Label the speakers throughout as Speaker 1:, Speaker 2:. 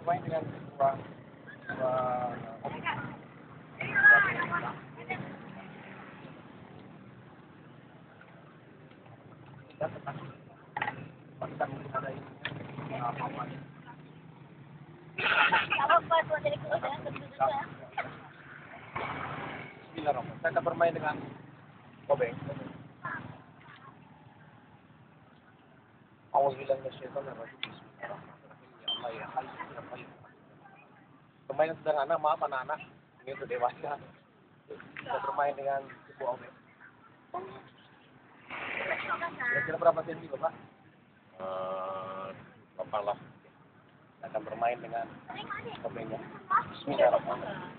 Speaker 1: bermain dengan sebuah Bismillahirrahmanirrahim. Saya akan bermain dengan obeng. Auzubillahi minasyaitonirrajim. Bismillahirrahmanirrahim. Ya Allah ya Hayyu ya Qayyum. Permainan sederhana, maaf anak-anak. Ini untuk dewasa. Kita bermain dengan sebuah obeng. Kira-kira berapa senti, Bapak? 8 lah. Kita akan bermain dengan obengnya. Bismillahirrahmanirrahim.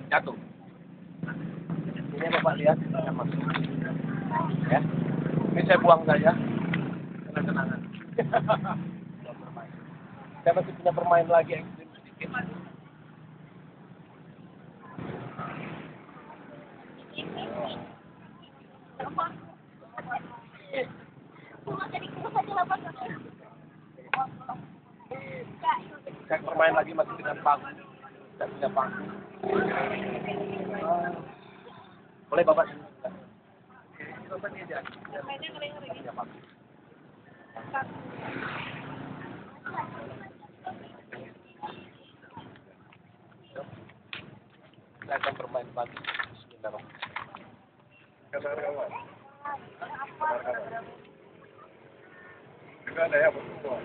Speaker 1: Jatuh. Ini Bapak lihat, saya masuk. Ya. Ini saya buang saja. Kenang-kenangan. Saya masih punya permain lagi ekstrim sedikit. Saya bermain lagi masih dengan paku. Saya punya paku. Boleh Bapak sini. Bapak ini aja. Punya paku. Saya akan bermain lagi. Bismillahirrahmanirrahim. Juga ada ya betul.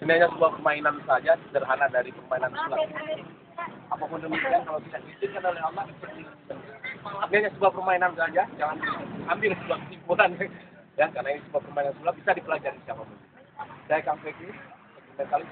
Speaker 1: Ini hanya sebuah permainan saja, sederhana dari permainan sulap. Apapun demikian, kalau tidak diizinkan oleh Allah, ini hanya sebuah permainan saja, jangan ambil sebuah kesimpulan. Ya, karena ini sebuah permainan sulap bisa dipelajari siapapun. Saya Kang Feki, mentalis,